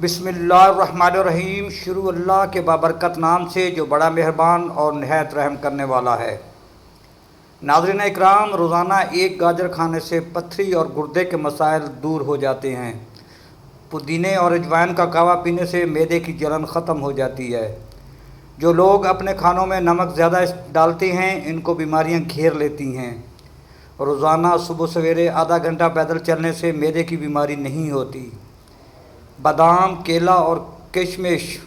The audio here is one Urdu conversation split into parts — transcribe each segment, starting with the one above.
بسم اللہ الرحمن الرحیم۔ شروع اللہ کے بابرکت نام سے جو بڑا مہربان اور نہایت رحم کرنے والا ہے۔ ناظرین اکرام، روزانہ ایک گاجر کھانے سے پتھری اور گردے کے مسائل دور ہو جاتے ہیں۔ پودینے اور اجوائن کا قہوہ پینے سے معدے کی جلن ختم ہو جاتی ہے۔ جو لوگ اپنے کھانوں میں نمک زیادہ ڈالتے ہیں ان کو بیماریاں گھیر لیتی ہیں۔ روزانہ صبح سویرے آدھا گھنٹہ پیدل چلنے سے معدے کی بیماری نہیں ہوتی۔ بادام، کیلا اور کشمش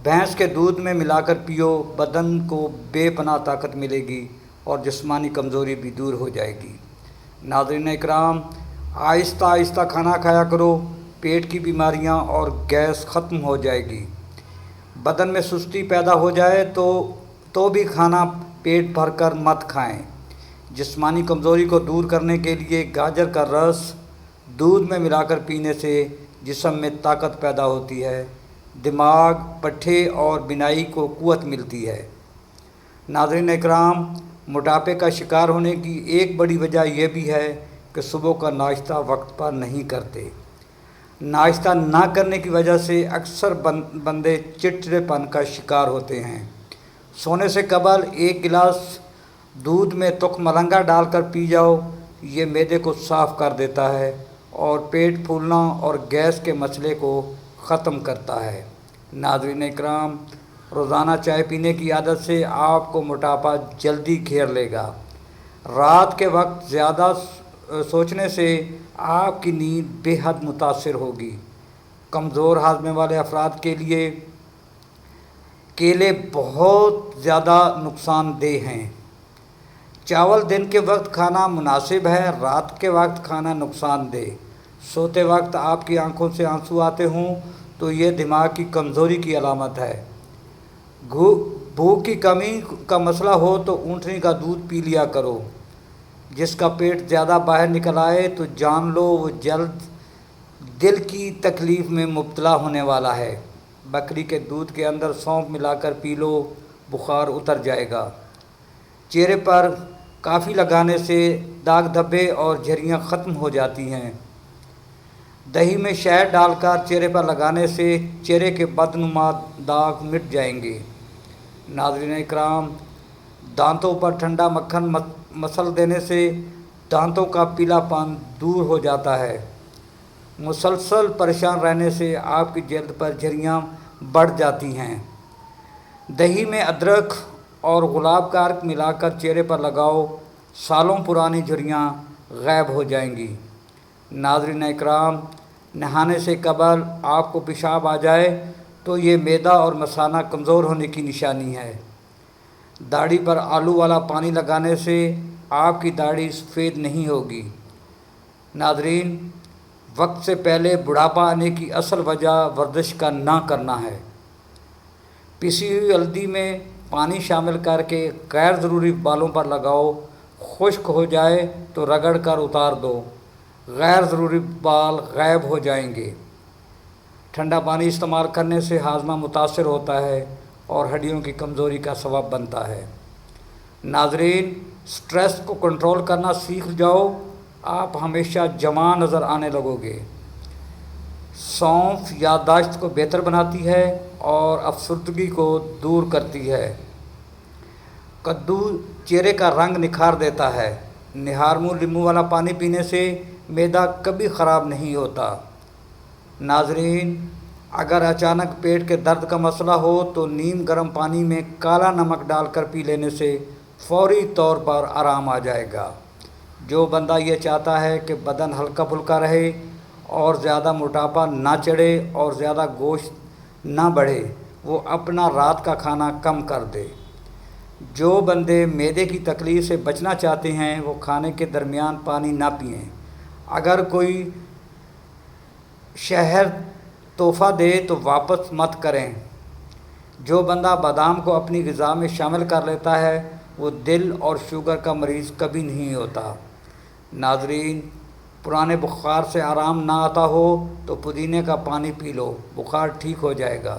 بھینس کے دودھ میں ملا کر پیو، بدن کو بے پناہ طاقت ملے گی اور جسمانی کمزوری بھی دور ہو جائے گی۔ ناظرین اکرام، آہستہ آہستہ کھانا کھایا کرو، پیٹ کی بیماریاں اور گیس ختم ہو جائے گی۔ بدن میں سستی پیدا ہو جائے تو بھی کھانا پیٹ بھر کر مت کھائیں۔ جسمانی کمزوری کو دور کرنے کے لیے گاجر کا رس دودھ میں ملا کر پینے سے جسم میں طاقت پیدا ہوتی ہے، دماغ، پٹھے اور بینائی کو قوت ملتی ہے۔ ناظرین اکرام، موٹاپے کا شکار ہونے کی ایک بڑی وجہ یہ بھی ہے کہ صبح کا ناشتہ وقت پر نہیں کرتے۔ ناشتہ نہ کرنے کی وجہ سے اکثر بندے چڑچڑے پن کا شکار ہوتے ہیں۔ سونے سے قبل ایک گلاس دودھ میں تخم مرنگا ڈال کر پی جاؤ، یہ معدے کو صاف کر دیتا ہے اور پیٹ پھولنا اور گیس کے مسئلے کو ختم کرتا ہے۔ ناظرین اکرام، روزانہ چائے پینے کی عادت سے آپ کو موٹاپا جلدی گھیر لے گا۔ رات کے وقت زیادہ سوچنے سے آپ کی نیند بے حد متاثر ہوگی۔ کمزور ہاضمے والے افراد کے لیے کیلے بہت زیادہ نقصان دہ ہیں۔ چاول دن کے وقت کھانا مناسب ہے، رات کے وقت کھانا نقصان دہ۔ سوتے وقت آپ کی آنکھوں سے آنسو آتے ہوں تو یہ دماغ کی کمزوری کی علامت ہے۔ بھوک کی کمی کا مسئلہ ہو تو اونٹنی کا دودھ پی لیا کرو۔ جس کا پیٹ زیادہ باہر نکل آئے تو جان لو وہ جلد دل کی تکلیف میں مبتلا ہونے والا ہے۔ بکری کے دودھ کے اندر سونف ملا کر پی لو، بخار اتر جائے گا۔ چہرے پر کافی لگانے سے داغ دھبے اور جھریاں ختم ہو جاتی ہیں۔ دہی میں شہد ڈال کر چہرے پر لگانے سے چہرے کے بدنما داغ مٹ جائیں گے۔ ناظرین اکرام، دانتوں پر ٹھنڈا مکھن مسل دینے سے دانتوں کا پیلا پن دور ہو جاتا ہے۔ مسلسل پریشان رہنے سے آپ کی جلد پر جھریاں بڑھ جاتی ہیں۔ دہی میں ادرک اور گلاب کا عرق ملا کر چہرے پر لگاؤ، سالوں پرانی جھریاں غائب ہو جائیں گی۔ ناظرین اکرام، نہانے سے قبل آپ کو پیشاب آ جائے تو یہ معدہ اور مثانہ کمزور ہونے کی نشانی ہے۔ داڑھی پر آلو والا پانی لگانے سے آپ کی داڑھی سفید نہیں ہوگی۔ ناظرین، وقت سے پہلے بڑھاپا آنے کی اصل وجہ ورزش کا نہ کرنا ہے۔ پسی ہوئی ہلدی میں پانی شامل کر کے غیر ضروری بالوں پر لگاؤ، خشک ہو جائے تو رگڑ کر اتار دو، غیر ضروری بال غائب ہو جائیں گے۔ ٹھنڈا پانی استعمال کرنے سے ہاضمہ متاثر ہوتا ہے اور ہڈیوں کی کمزوری کا سبب بنتا ہے۔ ناظرین، سٹریس کو کنٹرول کرنا سیکھ جاؤ، آپ ہمیشہ جوان نظر آنے لگو گے۔ سونف یادداشت کو بہتر بناتی ہے اور افسردگی کو دور کرتی ہے۔ کدو چہرے کا رنگ نکھار دیتا ہے۔ نہار منہ لیموں والا پانی پینے سے معدہ کبھی خراب نہیں ہوتا۔ ناظرین، اگر اچانک پیٹ کے درد کا مسئلہ ہو تو نیم گرم پانی میں کالا نمک ڈال کر پی لینے سے فوری طور پر آرام آ جائے گا۔ جو بندہ یہ چاہتا ہے کہ بدن ہلکا پھلکا رہے اور زیادہ موٹاپا نہ چڑھے اور زیادہ گوشت نہ بڑھے، وہ اپنا رات کا کھانا کم کر دے۔ جو بندے معدے کی تکلیف سے بچنا چاہتے ہیں وہ کھانے کے درمیان پانی نہ پئیں۔ اگر کوئی شہد تحفہ دے تو واپس مت کریں۔ جو بندہ بادام کو اپنی غذا میں شامل کر لیتا ہے وہ دل اور شوگر کا مریض کبھی نہیں ہوتا۔ ناظرین، پرانے بخار سے آرام نہ آتا ہو تو پودینے کا پانی پی لو، بخار ٹھیک ہو جائے گا۔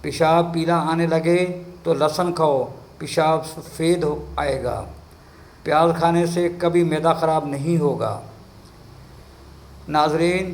پیشاب پیلا آنے لگے تو لہسن کھاؤ، پیشاب سفید آئے گا۔ پیاز کھانے سے کبھی معدہ خراب نہیں ہوگا۔ ناظرین،